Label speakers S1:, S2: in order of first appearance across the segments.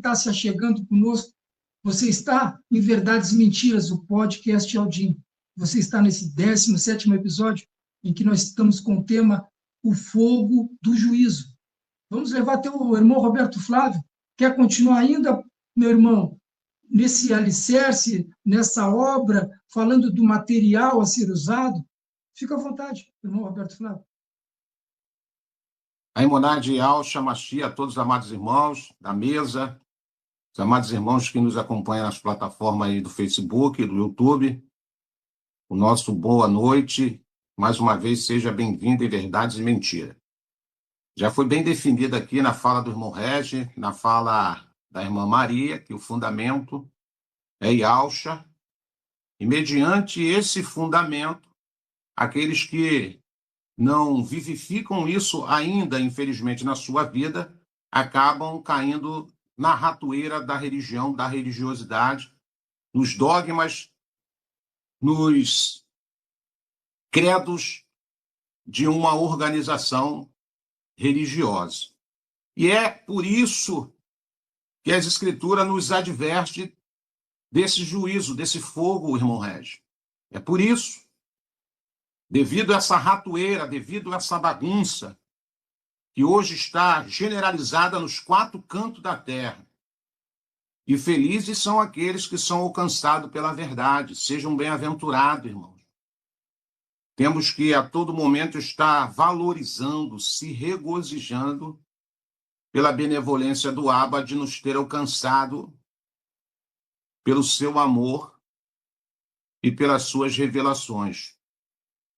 S1: está se achegando conosco, você está em Verdades e Mentiras, o podcast Aldim. Você está nesse 17º episódio, em que nós estamos com o tema O Fogo do Juízo. Vamos levar até o irmão Roberto Flávio. Quer continuar ainda, meu irmão, nesse alicerce, nessa obra, falando do material a ser usado? Fica à vontade, irmão Roberto Flávio.
S2: A Imunidade Alcha, Machia, a todos os amados irmãos da mesa, os amados irmãos que nos acompanham nas plataformas aí do Facebook, do YouTube, o nosso boa noite, mais uma vez, seja bem-vindo em Verdades e Mentiras. Já foi bem definido aqui na fala do irmão Regi, na fala da irmã Maria, que o fundamento é Yalcha, e mediante esse fundamento, aqueles que não vivificam isso ainda, infelizmente, na sua vida, acabam caindo na ratoeira da religião, da religiosidade, nos dogmas, nos credos de uma organização religiosa. E é por isso que as Escrituras nos adverte desse juízo, desse fogo, irmão Regi. É por isso, devido a essa ratoeira, devido a essa bagunça, que hoje está generalizada nos 4 cantos da terra. E felizes são aqueles que são alcançados pela verdade. Sejam bem-aventurados, irmãos. Temos que a todo momento estar valorizando, se regozijando pela benevolência do Abba de nos ter alcançado pelo seu amor e pelas suas revelações.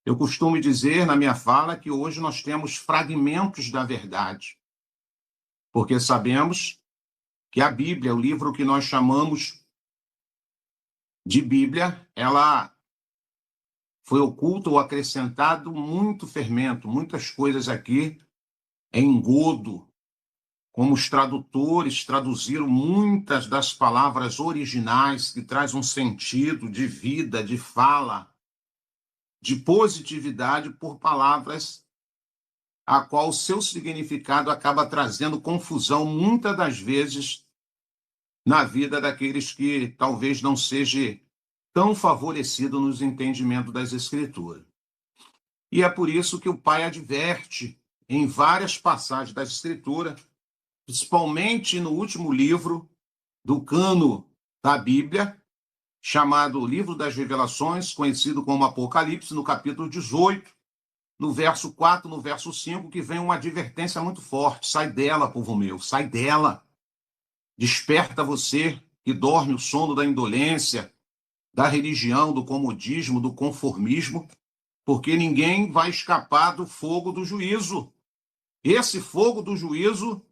S2: Eu costumo dizer na minha fala que hoje nós temos fragmentos da verdade, porque sabemos que a Bíblia, o livro que nós chamamos de Bíblia, ela foi oculta ou acrescentado muito fermento, muitas coisas aqui em engodo, como os tradutores traduziram muitas das palavras originais que traz um sentido de vida, de fala, de positividade por palavras a qual o seu significado acaba trazendo confusão muitas das vezes na vida daqueles que talvez não seja tão favorecido nos entendimentos das Escrituras. E é por isso que o Pai adverte em várias passagens das Escrituras, principalmente no último livro do cano da Bíblia, chamado Livro das Revelações, conhecido como Apocalipse, no capítulo 18, no verso 4, no verso 5, que vem uma advertência muito forte. Sai dela, povo meu, sai dela. Desperta você que dorme o sono da indolência, da religião, do comodismo, do conformismo, porque ninguém vai escapar do fogo do juízo. Esse fogo do juízo,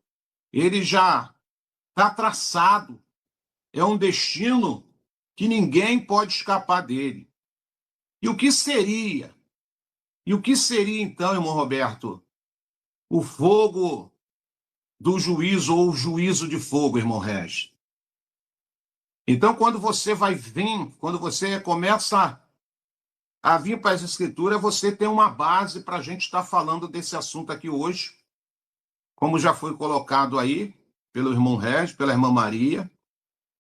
S2: ele já está traçado. É um destino que ninguém pode escapar dele. E o que seria? E o que seria, então, irmão Roberto, o fogo do juízo ou o juízo de fogo, irmão Regi? Então, quando você vai vir, quando você começa a vir para as Escrituras, você tem uma base para a gente estar falando desse assunto aqui hoje, como já foi colocado aí pelo irmão Regi, pela irmã Maria,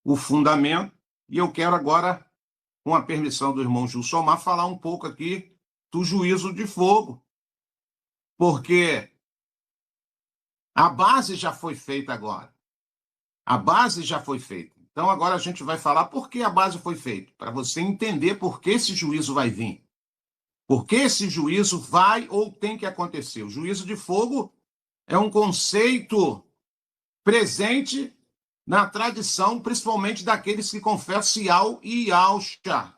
S2: o fundamento. E eu quero agora, com a permissão do irmão Gilsomar, falar um pouco aqui do juízo de fogo, porque a base já foi feita agora. A base já foi feita. Então, agora a gente vai falar por que a base foi feita, para você entender por que esse juízo vai vir. Por que esse juízo vai ou tem que acontecer. O juízo de fogo é um conceito presente na tradição, principalmente daqueles que confessam Yal e Yalcha.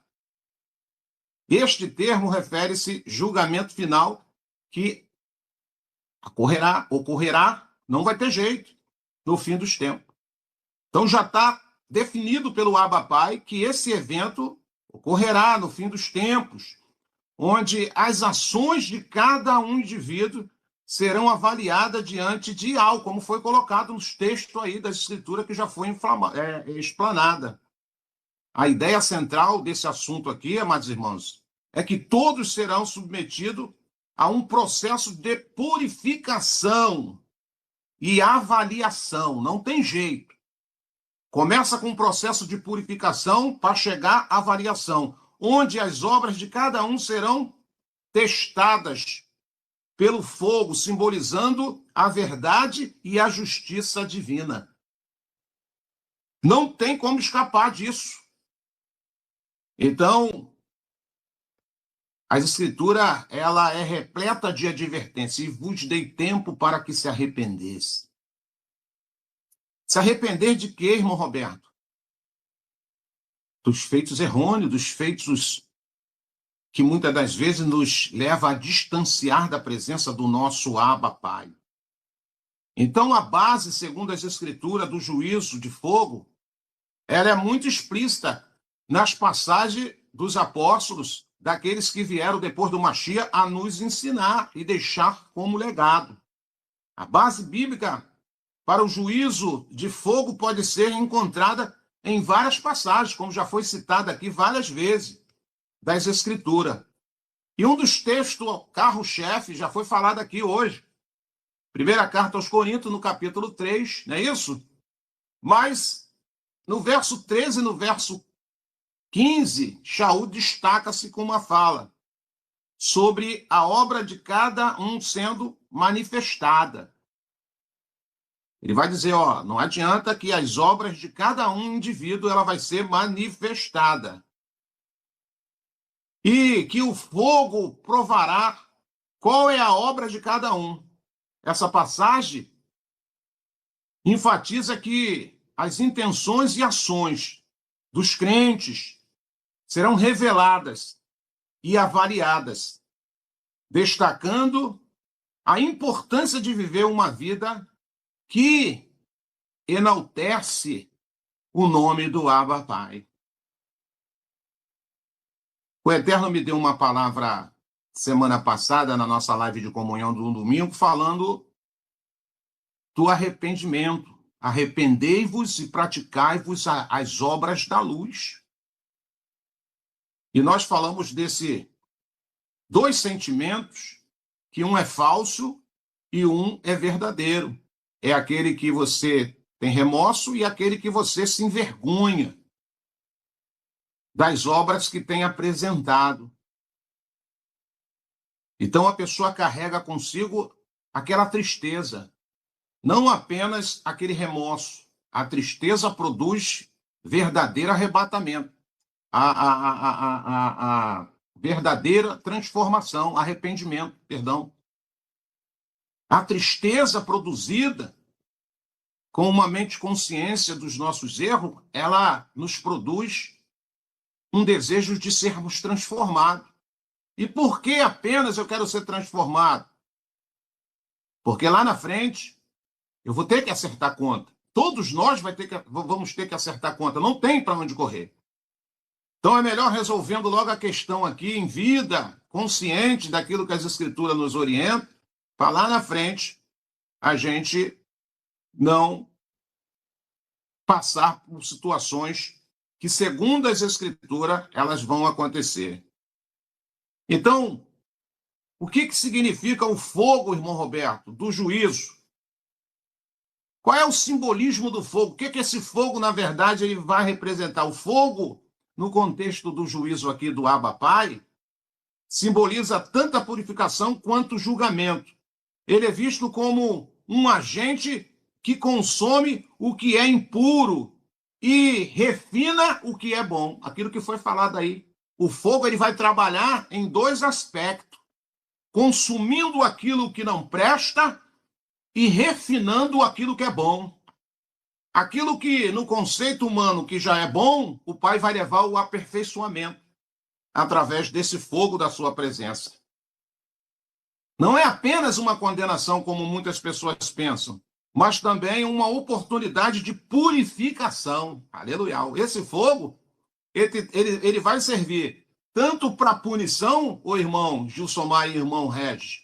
S2: Este termo refere-se ao julgamento final que ocorrerá, não vai ter jeito, no fim dos tempos. Então já está definido pelo Abba Pai que esse evento ocorrerá no fim dos tempos, onde as ações de cada um indivíduo serão avaliadas diante de algo, como foi colocado nos textos aí da Escritura que já foi explanada. A ideia central desse assunto aqui, amados irmãos, é que todos serão submetidos a um processo de purificação e avaliação. Não tem jeito. Começa com um processo de purificação para chegar à variação, onde as obras de cada um serão testadas pelo fogo, simbolizando a verdade e a justiça divina. Não tem como escapar disso. Então, a Escritura, ela é repleta de advertência. E vos dei tempo para que se arrependesse. Se arrepender de quê, irmão Roberto? Dos feitos errôneos, dos feitos que muitas das vezes nos leva a distanciar da presença do nosso Abba Pai. Então, a base, segundo as Escrituras, do juízo de fogo, ela é muito explícita nas passagens dos apóstolos, daqueles que vieram depois do Mashiach a nos ensinar e deixar como legado. A base bíblica para o juízo de fogo pode ser encontrada em várias passagens, como já foi citada aqui várias vezes, das Escrituras. E um dos textos, carro-chefe, já foi falado aqui hoje. Primeira carta aos Coríntios, no capítulo 3, não é isso? Mas, no verso 13 e no verso 15, Shaul destaca-se com uma fala sobre a obra de cada um sendo manifestada. Ele vai dizer, não adianta que as obras de cada um indivíduo ela vai ser manifestada. E que o fogo provará qual é a obra de cada um. Essa passagem enfatiza que as intenções e ações dos crentes serão reveladas e avaliadas, destacando a importância de viver uma vida que enaltece o nome do Abba Pai. O Eterno me deu uma palavra semana passada, na nossa live de comunhão do domingo, falando do arrependimento. Arrependei-vos e praticai-vos as obras da luz. E nós falamos desse dois sentimentos, que um é falso e um é verdadeiro. É aquele que você tem remorso e aquele que você se envergonha das obras que tem apresentado. Então a pessoa carrega consigo aquela tristeza, não apenas aquele remorso. A tristeza produz verdadeiro arrebatamento, a verdadeira transformação, arrependimento, perdão. A tristeza produzida com uma mente consciência dos nossos erros, ela nos produz um desejo de sermos transformados. E por que apenas eu quero ser transformado? Porque lá na frente eu vou ter que acertar conta. Todos nós vamos ter que acertar conta. Não tem para onde correr. Então é melhor resolvendo logo a questão aqui em vida, consciente daquilo que as Escrituras nos orientam, para lá na frente a gente não passar por situações que, segundo as Escrituras, elas vão acontecer. Então, o que significa o fogo, irmão Roberto, do juízo? Qual é o simbolismo do fogo? O que esse fogo, na verdade, ele vai representar? O fogo, no contexto do juízo aqui do Abba Pai, simboliza tanto a purificação quanto o julgamento. Ele é visto como um agente que consome o que é impuro e refina o que é bom. Aquilo que foi falado aí. O fogo ele vai trabalhar em dois aspectos: consumindo aquilo que não presta e refinando aquilo que é bom. Aquilo que, no conceito humano, que já é bom, o Pai vai levar ao aperfeiçoamento através desse fogo da sua presença. Não é apenas uma condenação, como muitas pessoas pensam, mas também uma oportunidade de purificação. Aleluia. Esse fogo, ele vai servir tanto para punição, o irmão Gilsomar e irmão Regis,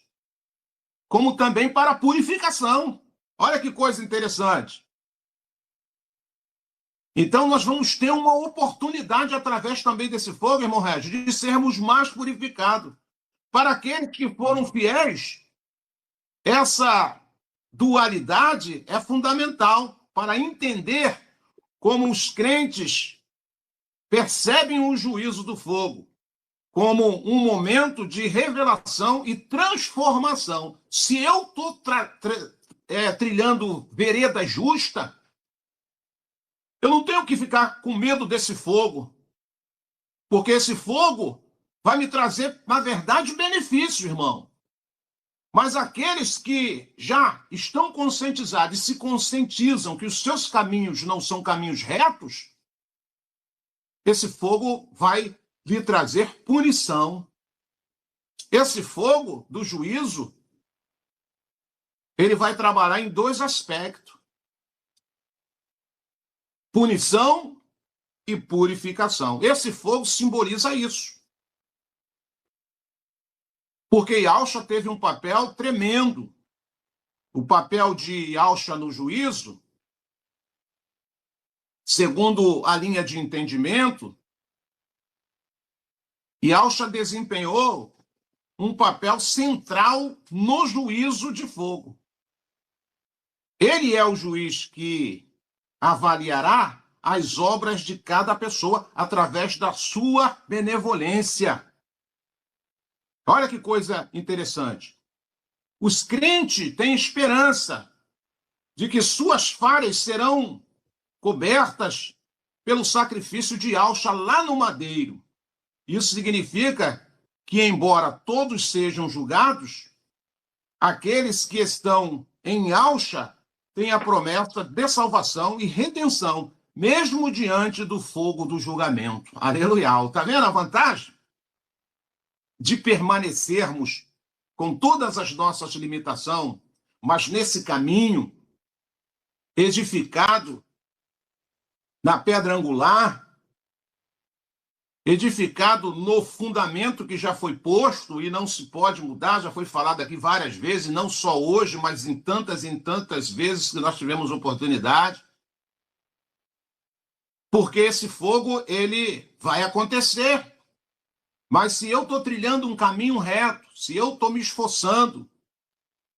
S2: como também para purificação. Olha que coisa interessante. Então, nós vamos ter uma oportunidade, através também desse fogo, irmão Regis, de sermos mais purificados. Para aqueles que foram fiéis, essa dualidade é fundamental para entender como os crentes percebem o juízo do fogo como um momento de revelação e transformação. Se eu estou trilhando vereda justa, eu não tenho que ficar com medo desse fogo, porque esse fogo vai me trazer, na verdade, benefício, irmão. Mas aqueles que já estão conscientizados e se conscientizam que os seus caminhos não são caminhos retos, esse fogo vai lhe trazer punição. Esse fogo do juízo, ele vai trabalhar em dois aspectos: punição e purificação. Esse fogo simboliza isso. Porque Yahshua teve um papel tremendo. O papel de Yahshua no juízo, segundo a linha de entendimento, Yahshua desempenhou um papel central no juízo de fogo. Ele é o juiz que avaliará as obras de cada pessoa através da sua benevolência. Olha que coisa interessante. Os crentes têm esperança de que suas falhas serão cobertas pelo sacrifício de Yahshua lá no madeiro. Isso significa que, embora todos sejam julgados, aqueles que estão em Yahshua têm a promessa de salvação e redenção, mesmo diante do fogo do julgamento. Aleluia! Está vendo a vantagem de permanecermos com todas as nossas limitações, mas nesse caminho edificado na pedra angular, edificado no fundamento que já foi posto e não se pode mudar, já foi falado aqui várias vezes, não só hoje, mas em tantas vezes que nós tivemos oportunidade. Porque esse fogo, ele vai acontecer. Mas se eu estou trilhando um caminho reto, se eu estou me esforçando,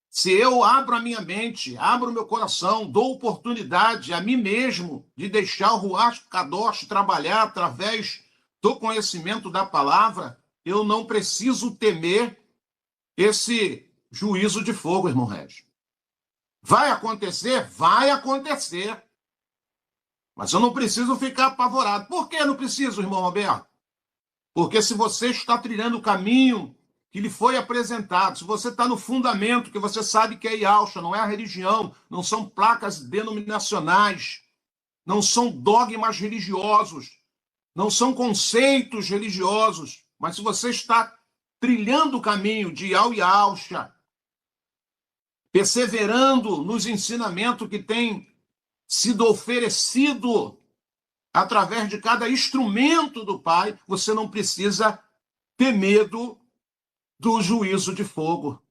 S2: se eu abro a minha mente, abro o meu coração, dou oportunidade a mim mesmo de deixar o Ruach Kadosh trabalhar através do conhecimento da palavra, eu não preciso temer esse juízo de fogo, irmão Régio. Vai acontecer? Vai acontecer. Mas eu não preciso ficar apavorado. Por que eu não preciso, irmão Roberto? Porque se você está trilhando o caminho que lhe foi apresentado, se você está no fundamento, que você sabe que é Yahshua, não é a religião, não são placas denominacionais, não são dogmas religiosos, não são conceitos religiosos, mas se você está trilhando o caminho de Yahshua, perseverando nos ensinamentos que tem sido oferecido através de cada instrumento do Pai, você não precisa ter medo do juízo de fogo.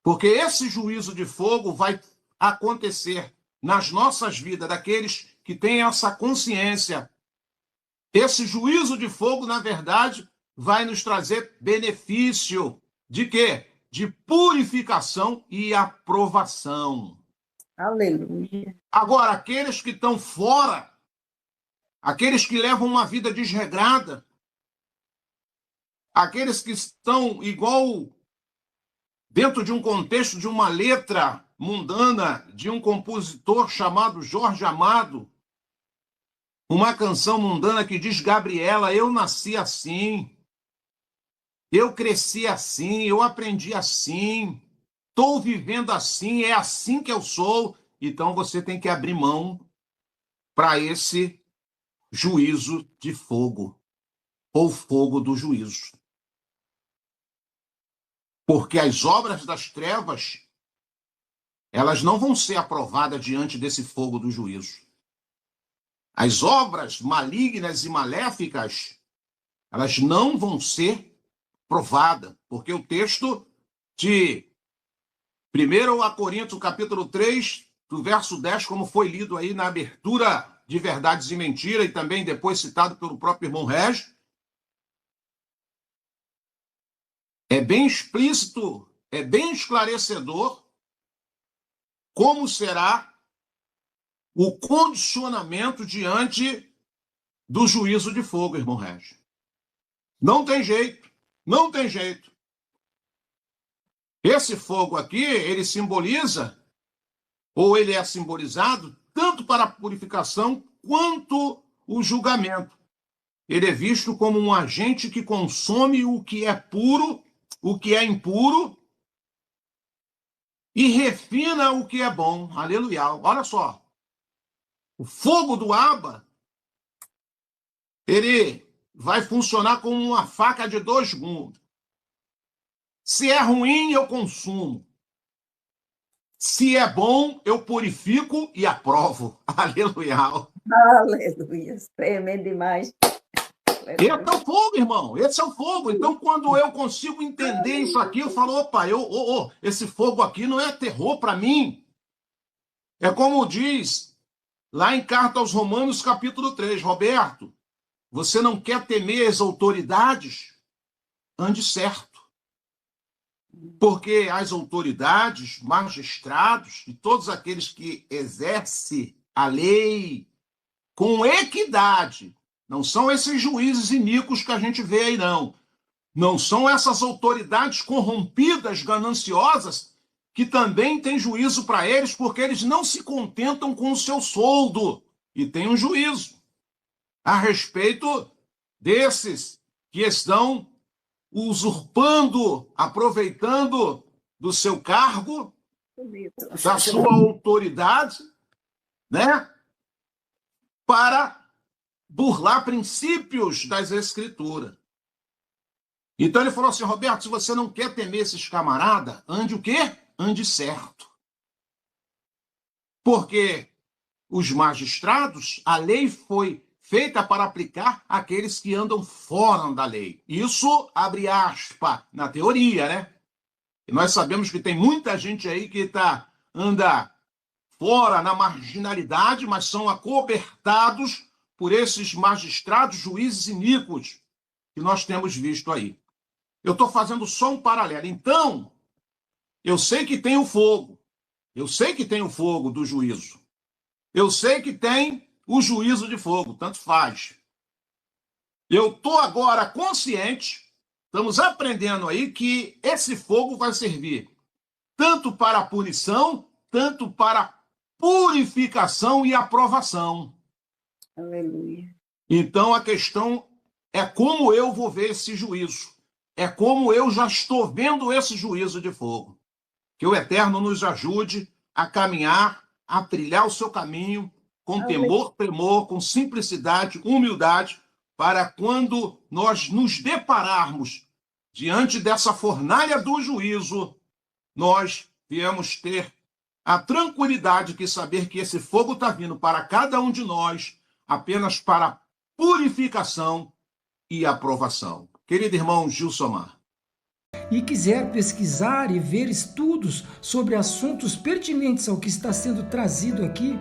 S2: Porque esse juízo de fogo vai acontecer nas nossas vidas, daqueles que têm essa consciência. Esse juízo de fogo, na verdade, vai nos trazer benefício de quê? De purificação e aprovação.
S3: Aleluia.
S2: Agora, aqueles que estão fora, aqueles que levam uma vida desregrada, aqueles que estão igual dentro de um contexto de uma letra mundana de um compositor chamado Jorge Amado, uma canção mundana que diz: Gabriela, eu nasci assim, eu cresci assim, eu aprendi assim, estou vivendo assim, é assim que eu sou. Então você tem que abrir mão para esse juízo de fogo, ou fogo do juízo. Porque as obras das trevas, elas não vão ser aprovadas diante desse fogo do juízo. As obras malignas e maléficas, elas não vão ser provadas, porque o texto de 1 Coríntios, capítulo 3, do verso 10, como foi lido aí na abertura de Verdades e Mentira, e também depois citado pelo próprio irmão Régio, é bem explícito, é bem esclarecedor como será o condicionamento diante do juízo de fogo, irmão Regis. Não tem jeito, não tem jeito. Esse fogo aqui, ele simboliza, ou ele é simbolizado, tanto para a purificação quanto o julgamento. Ele é visto como um agente que consome o que é puro, o que é impuro, e refina o que é bom. Aleluia. Olha só. O fogo do Abba, ele vai funcionar como uma faca de dois gumes. Se é ruim, eu consumo. Se é bom, eu purifico e aprovo. Aleluia.
S3: Aleluia. Tremendo demais.
S2: Esse é o fogo, irmão. Esse é o fogo. Então, quando eu consigo entender isso aqui, eu falo, opa, esse fogo aqui não é terror para mim. É como diz lá em Carta aos Romanos, capítulo 3. Roberto, você não quer temer as autoridades? Ande certo. Porque as autoridades, magistrados e todos aqueles que exercem a lei com equidade, não são esses juízes iníquos que a gente vê aí, não. Não são essas autoridades corrompidas, gananciosas, que também têm juízo para eles, porque eles não se contentam com o seu soldo e têm um juízo a respeito desses que estão usurpando, aproveitando do seu cargo, da sua autoridade, né, para burlar princípios das Escrituras. Então ele falou assim, Roberto, se você não quer temer esses camaradas, ande o quê? Ande certo. Porque os magistrados, a lei foi feita para aplicar aqueles que andam fora da lei. Isso abre aspas na teoria, né? E nós sabemos que tem muita gente aí que anda fora, na marginalidade, mas são acobertados por esses magistrados, juízes iníquos que nós temos visto aí. Eu estou fazendo só um paralelo. Então, eu sei que tem o fogo. Eu sei que tem o fogo do juízo. Eu sei que tem o juízo de fogo, tanto faz. Eu estou agora consciente, estamos aprendendo aí que esse fogo vai servir tanto para a punição, tanto para a purificação e aprovação.
S3: Aleluia.
S2: Então a questão é como eu vou ver esse juízo. É como eu já estou vendo esse juízo de fogo. Que o Eterno nos ajude a caminhar, a trilhar o seu caminho, com temor, tremor, com simplicidade, humildade, para quando nós nos depararmos diante dessa fornalha do juízo, nós viemos ter a tranquilidade de saber que esse fogo está vindo para cada um de nós, apenas para purificação e aprovação. Querido irmão Gilsomar.
S1: E quiser pesquisar e ver estudos sobre assuntos pertinentes ao que está sendo trazido aqui,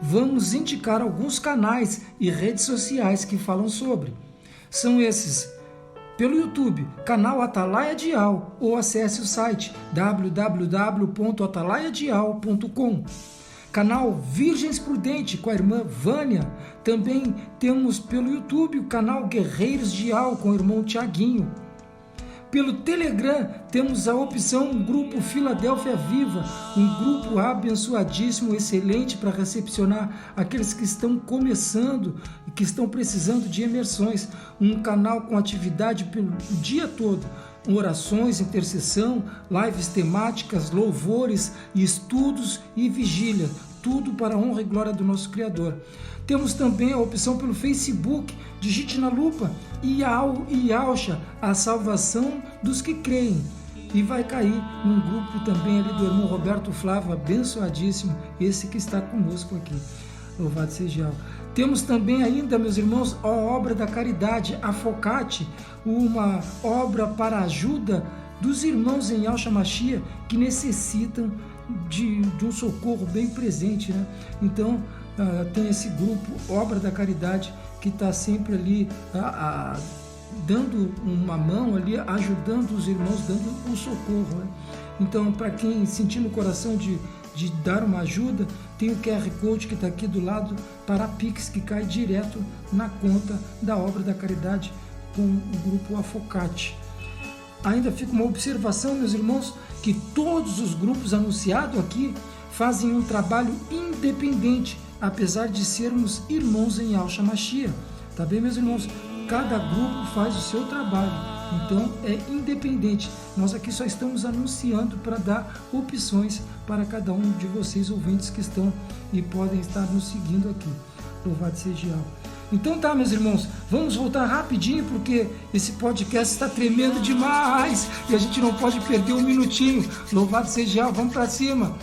S1: vamos indicar alguns canais e redes sociais que falam sobre. São esses: pelo YouTube, canal Atalaia Dial, ou acesse o site www.atalaiadial.com. Canal Virgens Prudente com a irmã Vânia. Também temos pelo YouTube o canal Guerreiros Dial com o irmão Tiaguinho. Pelo Telegram, temos a opção Grupo Filadélfia Viva, um grupo abençoadíssimo, excelente para recepcionar aqueles que estão começando e que estão precisando de imersões. Um canal com atividade pelo dia todo, orações, intercessão, lives temáticas, louvores, estudos e vigília. Tudo para a honra e glória do nosso Criador. Temos também a opção pelo Facebook, digite na lupa Yalcha, a salvação dos que creem. E vai cair num grupo também ali do irmão Roberto Flávio, abençoadíssimo, esse que está conosco aqui. Louvado seja Yahweh. Temos também ainda, meus irmãos, a obra da caridade, a Focate, uma obra para a ajuda dos irmãos em Yahshua Mashiach que necessitam de um socorro bem presente, né? Então, tem esse grupo, Obra da Caridade, que está sempre ali dando uma mão ali, ajudando os irmãos, dando um socorro, né? Então, para quem sentir no coração de dar uma ajuda, tem o QR Code que está aqui do lado para a Pix, que cai direto na conta da obra da caridade com o grupo Afocate. Ainda fica uma observação, meus irmãos, que todos os grupos anunciados aqui fazem um trabalho independente, apesar de sermos irmãos em Yahshua Mashiach. Tá bem, meus irmãos? Cada grupo faz o seu trabalho, então é independente. Nós aqui só estamos anunciando para dar opções para cada um de vocês, ouvintes que estão e podem estar nos seguindo aqui. Louvado seja Yahweh. Então tá, meus irmãos, vamos voltar rapidinho, porque esse podcast está tremendo demais e a gente não pode perder um minutinho. Louvado seja Yahweh, vamos para cima.